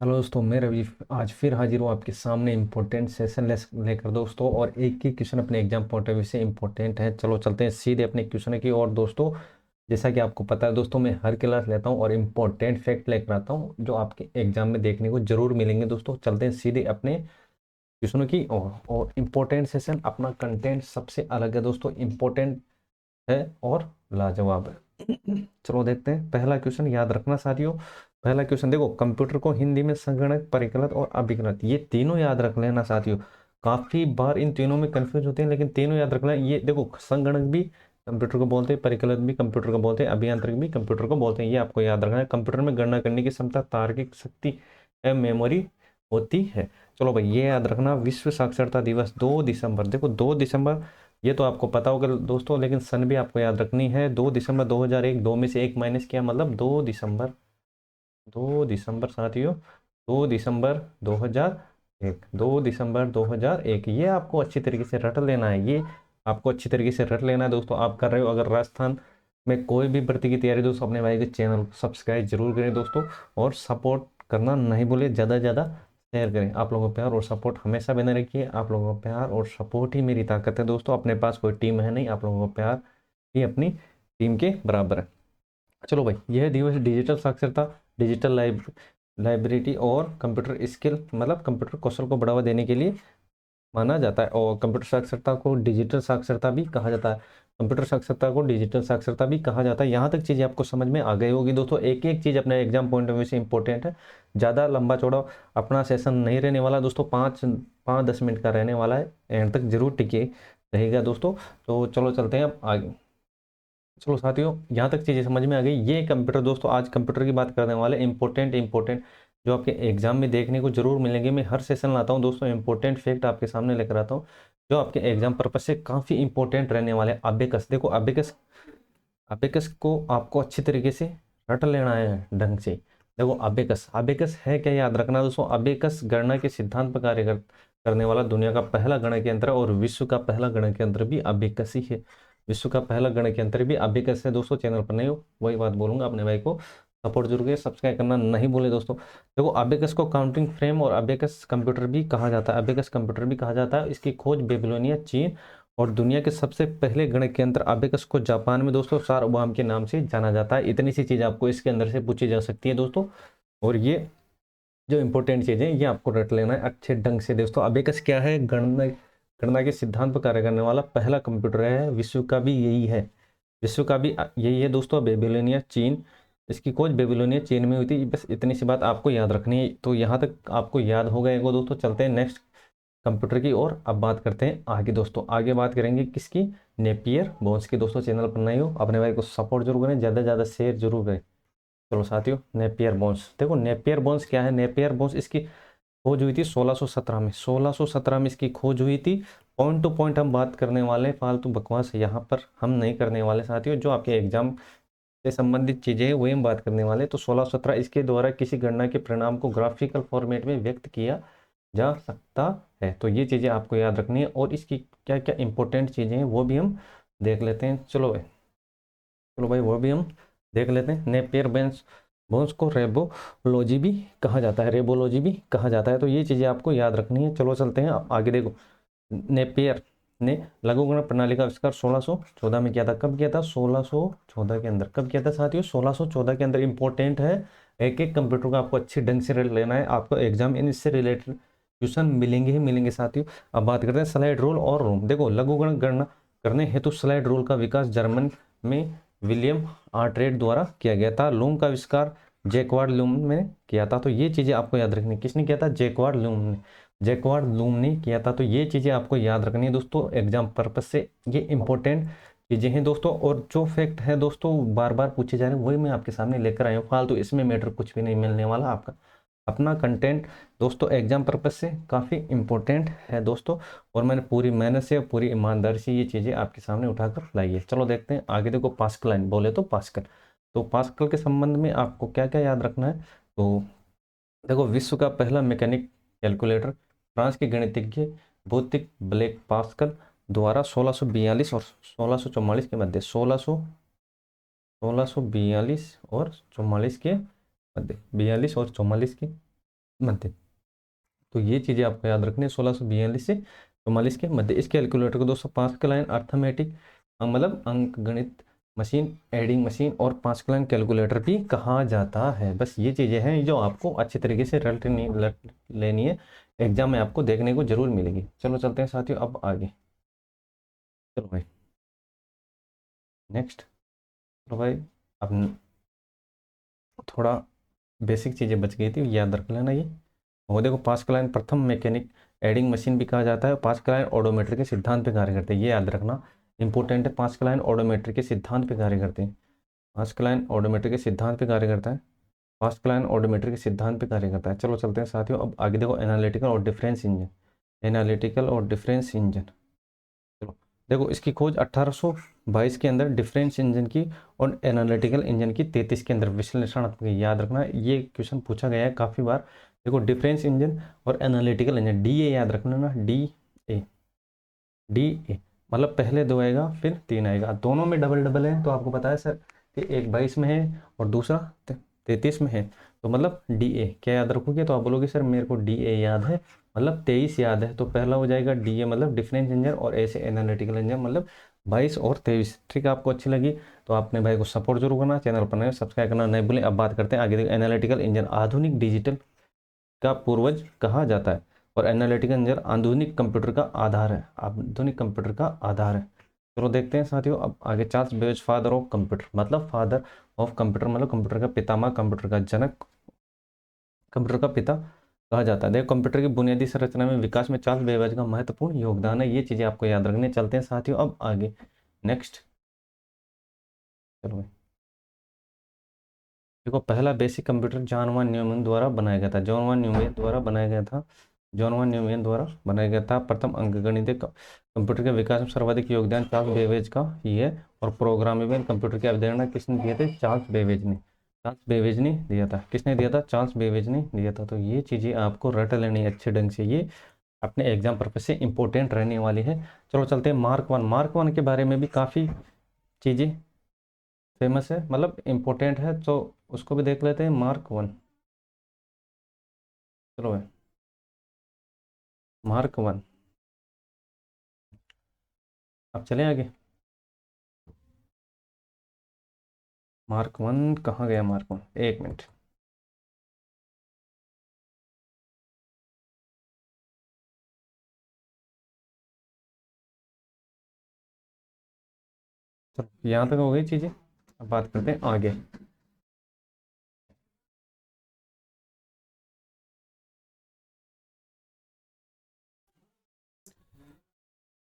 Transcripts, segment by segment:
Hello दोस्तों, मैं रवि आज फिर हाजिर हूँ आपके सामने इम्पोर्टेंट सेशन लेकर दोस्तों। और एक ही क्वेश्चन अपने एग्जाम पॉइंट ऑफ व्यू से इम्पोर्टेंट है। चलो चलते हैं सीधे अपने क्वेश्चन की। और दोस्तों, जैसा कि आपको पता है दोस्तों, मैं हर क्लास लेता हूँ और इम्पोर्टेंट फैक्ट लेकर आता हूँ जो आपके एग्जाम में देखने को जरूर मिलेंगे। दोस्तों चलते हैं सीधे अपने क्वेश्चनों की। और इम्पोर्टेंट सेशन अपना कंटेंट सबसे अलग है दोस्तों, इम्पोर्टेंट है और लाजवाब है। चलो देखते हैं पहला क्वेश्चन। याद रखना साथियों, पहला क्वेश्चन देखो, कंप्यूटर को हिंदी में संगणक, परिकलित और अभिकलित, ये तीनों याद रख लेना साथियों। काफी बार इन तीनों में कंफ्यूज होते हैं, लेकिन तीनों याद रखना। ये देखो, संगणक भी कंप्यूटर को बोलते हैं, परिकलित भी कंप्यूटर को बोलते हैं, अभियांत्रिक भी कंप्यूटर को बोलते हैं। ये आपको याद रखना है। कंप्यूटर में गणना करने की क्षमता, तार्किक शक्ति एवं मेमोरी होती है। चलो भाई, ये याद रखना। विश्व साक्षरता दिवस 2 दिसंबर, देखो 2 दिसंबर, ये तो आपको पता होगा दोस्तों, लेकिन सन भी आपको याद रखनी है। 2 दिसंबर 2001, दो में से एक माइनस किया मतलब 2 दिसंबर, 2 दिसंबर साथियों, 2 दिसंबर 2001, 2 दिसंबर 2001। ये आपको अच्छी तरीके से रट लेना है। ये आपको अच्छी तरीके से रट लेना है दोस्तों। आप कर रहे हो अगर राजस्थान में कोई भी भर्ती की तैयारी, दोस्तों अपने भाई के चैनल को सब्सक्राइब जरूर करें दोस्तों। और सपोर्ट करना नहीं भूले, ज़्यादा से ज़्यादा शेयर करें। आप लोगों का प्यार और सपोर्ट हमेशा बने रखिए। आप लोगों का प्यार और सपोर्ट ही मेरी ताकत है दोस्तों। अपने पास कोई टीम है नहीं, आप लोगों का प्यार ही अपनी टीम के बराबर है। चलो भाई, यह दिवस डिजिटल साक्षरता, डिजिटल लाइब्रेरी और कंप्यूटर स्किल मतलब कंप्यूटर कौशल को बढ़ावा देने के लिए माना जाता है। और कंप्यूटर साक्षरता को डिजिटल साक्षरता भी कहा जाता है। कंप्यूटर साक्षरता को डिजिटल साक्षरता भी कहा जाता है। यहाँ तक चीज़ें आपको समझ में आ गई होगी दोस्तों। एक एक चीज़ अपने एग्जाम पॉइंट ऑफ व्यू से इंपॉर्टेंट है। ज़्यादा लंबा चौड़ा अपना सेशन नहीं रहने वाला दोस्तों, 5-10 मिनट का रहने वाला है। एंड तक जरूर टिके रहेगा दोस्तों। तो चलो चलते हैं अब आगे। चलो साथियों, यहाँ तक चीज़ें समझ में आ गई। ये कंप्यूटर दोस्तों, आज कंप्यूटर की बात करने वाले इंपॉर्टेंट जो आपके एग्जाम में देखने को जरूर मिलेंगे। मैं हर सेशन लाता हूँ दोस्तों, इंपॉर्टेंट फैक्ट आपके सामने लेकर आता हूँ जो आपके एग्जाम पर्पज से काफ़ी इंपॉर्टेंट रहने वाले हैं। अबेकस देखो, अबेकस, अबेकस को आपको अच्छी तरीके से रट लेना है ढंग से। देखो अबेकस, अबेकस है क्या, याद रखना दोस्तों। अबेकस गणना के सिद्धांत पर करने वाला दुनिया का पहला गणक यंत्र है। और विश्व का पहला गणक यंत्र भी अबेकस ही है। विश्व का पहला गणक यंत्र भी अबेकस है दोस्तों। चैनल पर नहीं हो वही बात बोलूंगा, अपने भाई को सपोर्ट जरूर करिए, सब्सक्राइब करना नहीं भूले दोस्तों। देखो अबेकस को काउंटिंग फ्रेम और अबेकस कंप्यूटर भी कहा जाता है। अबेकस कंप्यूटर भी कहा जाता है। इसकी खोज बेबीलोनिया, चीन, और दुनिया के सबसे पहले गणक यंत्र अबेकस को जापान में दोस्तों सारवाम के नाम से जाना जाता है। इतनी सी चीज आपको इसके अंदर से पूछी जा सकती है दोस्तों। और ये जो इंपॉर्टेंट चीजें ये आपको रट लेना है अच्छे ढंग से दोस्तों। अबेकस क्या है, गणना, गणना के सिद्धांत पर कार्य करने वाला पहला कंप्यूटर है। विश्व का भी यही है, विश्व का भी यही है दोस्तों। बेबीलोनिया, चीन, इसकी खोज बेबीलोनिया चीन में हुई थी। बस इतनी सी बात आपको याद रखनी है। तो यहाँ तक आपको याद हो गया होगा दोस्तों। चलते हैं नेक्स्ट कंप्यूटर की और अब बात करते हैं आगे दोस्तों। आगे बात करेंगे किसकी, नेपियर बोन्स की दोस्तों। चैनल पर नहीं हो अपने भाई को सपोर्ट जरूर करें, ज़्यादा से ज़्यादा शेयर जरूर करें। चलो साथियों, नेपियर बोन्स देखो, नेपियर बोन्स क्या है। नेपियर बोन्स, इसकी खोज हुई थी 1617 में। 1617 में इसकी खोज हुई थी। पॉइंट टू पॉइंट हम बात करने वाले, फालतू बकवास यहाँ पर हम नहीं करने वाले साथियों। जो आपके एग्जाम से संबंधित चीजें हैं वही हम बात करने वाले। तो 1617, इसके द्वारा किसी गणना के परिणाम को ग्राफिकल फॉर्मेट में व्यक्त किया जा सकता है। तो ये चीज़ें आपको याद रखनी है। और इसकी क्या क्या इंपॉर्टेंट चीज़ें हैं वो भी हम देख लेते हैं। चलो भाई, चलो भाई वो भी हम देख लेते हैं। नेपियर बेंस बोन्स को रेबोलॉजी भी कहा जाता है, रेबोलॉजी भी कहा जाता है। तो ये चीज़ें आपको याद रखनी है। चलो चलते हैं अब आगे। देखो, नेपियर ने लघुगणक प्रणाली का आविष्कार 1614 में किया था। कब किया था, 1614 के अंदर। कब किया था साथियों, 1614 के अंदर। इंपॉर्टेंट है, एक एक कंप्यूटर को आपको अच्छी ढंग से रट लेना है। आपको एग्जाम इन इससे रिलेटेड क्वेश्चन मिलेंगे ही मिलेंगे साथियों। अब बात करते हैं स्लाइड रूल और रूम। देखो, लघुगणक गणना करने हेतु स्लाइड रूल का विकास जर्मन में विलियम आर्टरेट द्वारा किया गया था। लूम का आविष्कार जैकवार्ड लूम ने किया था। तो ये चीजें आपको याद रखनी, किसने किया था, जैकवार्ड लूम ने, जैकवार्ड लूम ने किया था। तो ये चीज़ें आपको याद रखनी है दोस्तों एग्जाम पर्पज से। ये इंपॉर्टेंट चीज़ें हैं दोस्तों। और जो फैक्ट है दोस्तों बार बार पूछे जा रहे हैं वही मैं आपके सामने लेकर आया हूँ। फालतू इसमें मैटर कुछ भी नहीं मिलने वाला आपका। अपना कंटेंट दोस्तों एग्जाम पर्पज से काफ़ी इंपॉर्टेंट है दोस्तों। और मैंने पूरी मेहनत से, पूरी ईमानदारी से ये चीज़ें आपके सामने उठाकर लाई है। चलो देखते हैं आगे। देखो पास्कल बोले तो पास्कल, तो पास्कल के संबंध में आपको क्या क्या याद रखना है। तो देखो, विश्व का पहला मैकेनिक कैलकुलेटर फ्रांस के गणितज्ञ भौतिक ब्लैक पास्कल द्वारा 1642 और 1644 के मध्य, 1642 और 44 के मध्य, 42 और 44 के मध्य। तो ये चीज़ें आपको याद रखनी है 1642 से 44 के मध्य। इस कैलकुलेटर को दोस्तों 5 का लाइन अर्थमेटिक मतलब अंक गणित मशीन, एडिंग मशीन और 5 का लाइन कैलकुलेटर भी कहा जाता है। बस ये चीज़ें हैं जो आपको अच्छे तरीके से रट लेनी है, एग्जाम में आपको देखने को जरूर मिलेगी। चलो चलते हैं साथियों अब आगे। चलो भाई नेक्स्ट। चलो भाई अब थोड़ा बेसिक चीज़ें बच गई थी, याद रख लेना ये। वो देखो पास्कल लाइन प्रथम मैकेनिक एडिंग मशीन भी कहा जाता है। पास्कल लाइन ओडोमीटर के सिद्धांत पे कार्य करते हैं, ये याद रखना इंपॉर्टेंट है। पास्कल लाइन ओडोमीटर के सिद्धांत पे कार्य करते हैं। पास्कल लाइन ओडोमीटर के सिद्धांत पे कार्य करता है। पास्कल लाइन ओडोमीटर के सिद्धांत पे कार्य करता है। चलो चलते हैं साथियों अब आगे। देखो एनालिटिकल और डिफरेंस इंजन, एनालिटिकल और डिफरेंस इंजन। चलो देखो इसकी खोज 1822 के अंदर डिफरेंस इंजन की और एनालिटिकल इंजन की 33 के अंदर विश्लेषणात्मक, याद रखना ये क्वेश्चन पूछा गया है काफ़ी बार। देखो डिफरेंस इंजन और एनालिटिकल इंजन, डी ए याद रखना ना, डी ए, डी ए मतलब पहले दो आएगा फिर तीन आएगा, दोनों में डबल डबल है। तो आपको पता है सर कि एक 22 में है और दूसरा 33 में है, तो मतलब डी ए क्या याद रखोगे? तो आप बोलोगे सर मेरे को डी ए याद है, मतलब 23 याद है, तो पहला हो जाएगा डी ए मतलब डिफरेंस इंजन, और ऐसे एनालिटिकल इंजन मतलब 22 और 23। ठीक है, आपको अच्छी लगी तो आपने भाई को सपोर्ट जरूर करना, चैनल पर नए सब्सक्राइब करना नहीं भूलें। अब बात करते हैं आगे। देखो एनालिटिकल इंजन आधुनिक डिजिटल का पूर्वज कहा जाता है और एनालिटिकल इंजन आधुनिक कंप्यूटर का आधार है, आधुनिक कंप्यूटर का आधार है। चलो देखते हैं साथियों अब आगे। Charles Babbage father of computer मतलब फादर ऑफ कंप्यूटर मतलब कंप्यूटर का पितामह, कंप्यूटर का जनक, कंप्यूटर का पिता कहा जाता है। देखो कंप्यूटर की बुनियादी संरचना में विकास में चार्ल्स बेबेज का महत्वपूर्ण योगदान है, ये चीज़ें आपको याद रखनी। चलते हैं साथियों अब आगे नेक्स्ट। चलो भाई देखो पहला बेसिक कंप्यूटर जॉन वान न्यूमैन द्वारा बनाया गया था, जॉन वान न्यूमैन द्वारा बनाया गया था, जॉन वान न्यूमैन द्वारा बनाया गया था। प्रथम अंकगणितीय कंप्यूटर के विकास में सर्वाधिक योगदान चार्ल्स बेबेज का ही है, और प्रोग्रामेबल कंप्यूटर की अवधारणा किसने दिए थे? चार्ल्स बेबेज ने, चार्ल्स बेबेज ने दिया था। किसने दिया था? चार्ल्स बेबेज ने दिया था। तो ये चीज़ें आपको रट लेनी है अच्छे ढंग से, ये अपने एग्जाम पर्पज से इंपॉर्टेंट रहने वाली है। चलो चलते हैं मार्क वन। मार्क वन के बारे में भी काफ़ी चीज़ें फेमस है मतलब इम्पोर्टेंट है, तो उसको भी देख लेते हैं। मार्क वन, चलो भाई मार्क वन। अब चले आगे। मार्क वन कहाँ गया? मार्क वन, एक मिनट। चलो यहाँ तक हो गई चीज़ें, अब बात करते हैं आगे।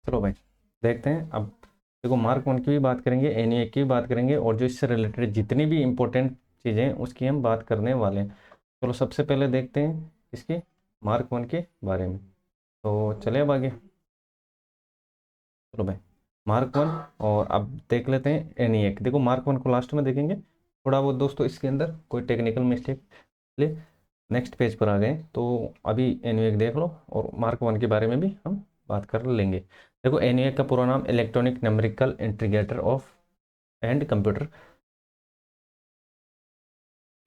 चलो भाई देखते हैं अब। देखो मार्क वन की भी बात करेंगे, एनईए की भी बात करेंगे, और जो इससे रिलेटेड जितनी भी इंपॉर्टेंट चीज़ें हैं उसकी हम बात करने वाले हैं। चलो सबसे पहले देखते हैं इसके मार्क वन के बारे में। तो चले अब आगे। चलो भाई मार्क वन, और अब देख लेते हैं एनईए। देखो मार्क वन को लास्ट में देखेंगे थोड़ा बहुत दोस्तों, इसके अंदर कोई टेक्निकल मिस्टेक ले। नेक्स्ट पेज पर आ गए तो अभी एनईए देख लो, और मार्क वन के बारे में भी हम बात कर लेंगे। देखो एनईए का पूरा नाम electronic numerical integrator of and computer,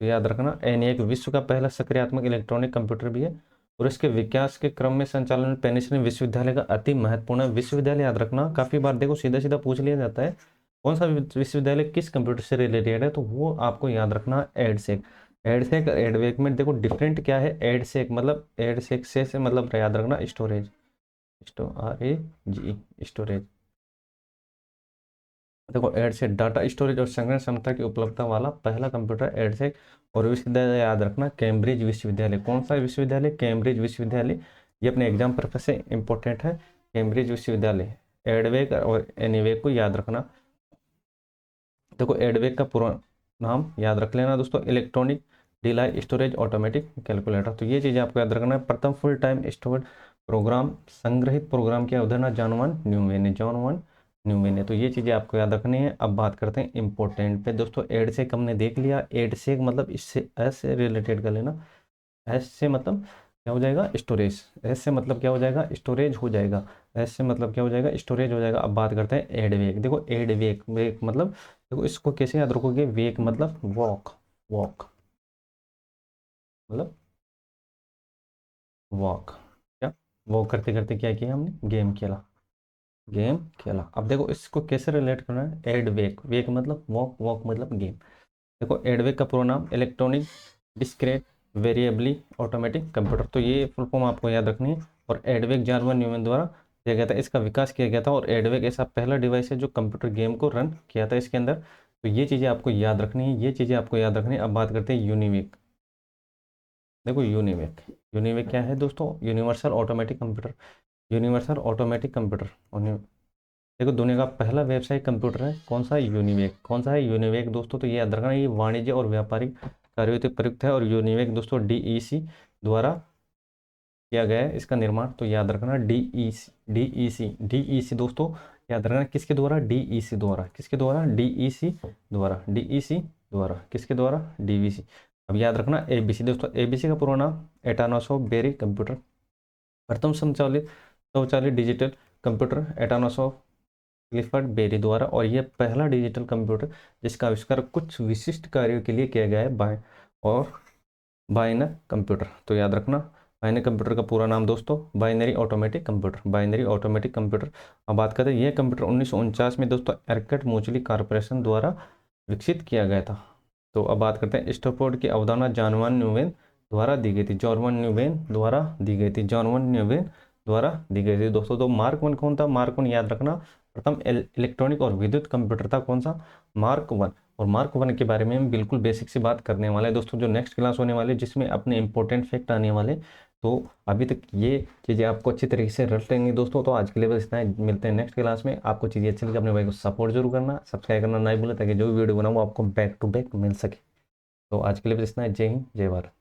तो याद रखना एनईए एक विश्व का पहला सक्रियात्मक इलेक्ट्रॉनिक कंप्यूटर भी है, और इसके विकास के क्रम में संचालन में पेनिसिलिन विश्वविद्यालय का अति महत्वपूर्ण है। विश्वविद्यालय याद रखना काफी बार देखो सीधा सीधा पूछ लिया जाता है, कौन सा विश्वविद्यालय किस कंप्यूटर से रिलेटेड है, तो वो आपको याद रखना एडसेक। एडसेक और एडवेक में देखो डिफरेंट क्या है? एडसेक मतलब एडसेक से मतलब याद रखना स्टोरेज, स्टोरेज। देखो एडसेक डाटा स्टोरेज और संग्रहण क्षमता की उपलब्धता वाला पहला कंप्यूटर एडसेक। और विश्वविद्यालय याद रखना कैम्ब्रिज विश्वविद्यालय। कौन सा विश्वविद्यालय? कैम्ब्रिज विश्वविद्यालय। ये अपने एग्जाम पर्पज से इंपॉर्टेंट है, कैम्ब्रिज विश्वविद्यालय। एडवेक और एनीवेक को याद रखना। देखो एडवेक का पूरा नाम याद रख लेना दोस्तों, electronic Dilai storage automatic calculator. तो ये चीज़ें आपको याद रखना है। प्रथम फुल टाइम स्टोर्ड प्रोग्राम, संग्रहित प्रोग्राम की अवधारणा जॉन वन न्यूमैन ने, जॉन वन न्यूमैन ने। तो ये चीज़ें आपको याद रखनी है। अब बात करते हैं इंपॉर्टेंट पे दोस्तों। एडसेक हमने देख लिया, एडसेक मतलब इससे एस से रिलेटेड कर लेना। एस से मतलब क्या हो जाएगा? स्टोरेज। एस से मतलब क्या हो जाएगा? स्टोरेज हो जाएगा। एस से मतलब क्या हो जाएगा? स्टोरेज हो जाएगा। अब बात करते हैं एडवेक। देखो एडवेक, वेक मतलब देखो इसको कैसे याद रखोगे? वेक मतलब वॉक, वॉक मतलब वॉक, क्या वॉक करते करते क्या किया हमने, गेम खेला, गेम खेला। अब देखो इसको कैसे रिलेट करना है, एड वेक, वेक मतलब वॉक, वॉक मतलब गेम। देखो एडवेक का पूरा नाम इलेक्ट्रॉनिक डिस्क्रीट वेरिएबली ऑटोमेटिक कंप्यूटर, तो ये फुल फॉर्म आपको याद रखनी है। और एडवेक जॉर्डन न्यूमैन द्वारा किया गया था, इसका विकास किया गया था, और एडवेक ऐसा पहला डिवाइस है जो कंप्यूटर गेम को रन किया था इसके अंदर। तो ये चीज़ें आपको याद रखनी है, ये चीज़ें आपको याद रखनी है। अब बात करते हैं यूनिवेक। देखो यूनिवेक, यूनिवेक क्या है दोस्तों, universal automatic computer, universal automatic computer. देखो दुनिया का पहला व्यवसायिक कंप्यूटर है कौन सा, यूनिवेक। कौन सा है, यूनिवेक दोस्तों। तो ये याद रखना, ये वाणिज्य और व्यापारिक कार्यों हेतु प्रयुक्त है, और यूनिवेक दोस्तों डीईसी द्वारा किया गया है इसका निर्माण। तो याद रखना डीईसी, डीईसी, डीईसी दोस्तों याद रखना, किसके द्वारा, डीईसी द्वारा, किसके द्वारा, डीईसी द्वारा, डीईसी द्वारा, किसके द्वारा, डीवीसी। अब याद रखना एबीसी दोस्तों, एबीसी का पूरा नाम एटानोस ऑफ बेरी कंप्यूटर, प्रथम संचालित स्वचालित digital computer Atanasoff Clifford Berry द्वारा। और यह पहला डिजिटल कंप्यूटर जिसका आविष्कार कुछ विशिष्ट कार्यों के लिए किया गया है, और बाइनर कंप्यूटर। तो याद रखना बाइनरी कंप्यूटर का पूरा नाम दोस्तों binary automatic computer, binary automatic computer. अब बात करते हैं, यह कंप्यूटर 1949 में दोस्तों एरकट मोचली कॉर्पोरेशन द्वारा विकसित किया गया था। तो अब बात करते हैं, स्टैफोर्ड की अवधारणा जॉन न्यूवेन द्वारा दी गई थी, जॉन न्यूवेन द्वारा दी गई थी, जॉन न्यूवेन द्वारा दी गई थी दोस्तों। तो मार्क वन कौन था, मार्क वन याद रखना, प्रथम इलेक्ट्रॉनिक और विद्युत कंप्यूटर था कौन सा, मार्क वन। और मार्क वन के बारे में हम बिल्कुल बेसिक से बात करने वाले हैं दोस्तों, जो नेक्स्ट क्लास होने वाले जिसमें अपने इंपॉर्टेंट फैक्ट आने वाले। तो अभी तक ये चीज़ें आपको अच्छी तरीके से रट लेंगी दोस्तों। तो आज के लिए बस इतना ही, मिलते हैं नेक्स्ट क्लास में। आपको चीज़ें अच्छी लगी अपने भाई को सपोर्ट जरूर करना, सब्सक्राइब करना नहीं भूलें, ताकि जो भी वीडियो बनाऊँ वो आपको बैक टू बैक मिल सके। तो आज के लिए बस इतना ही, जय हिंद जय भारत।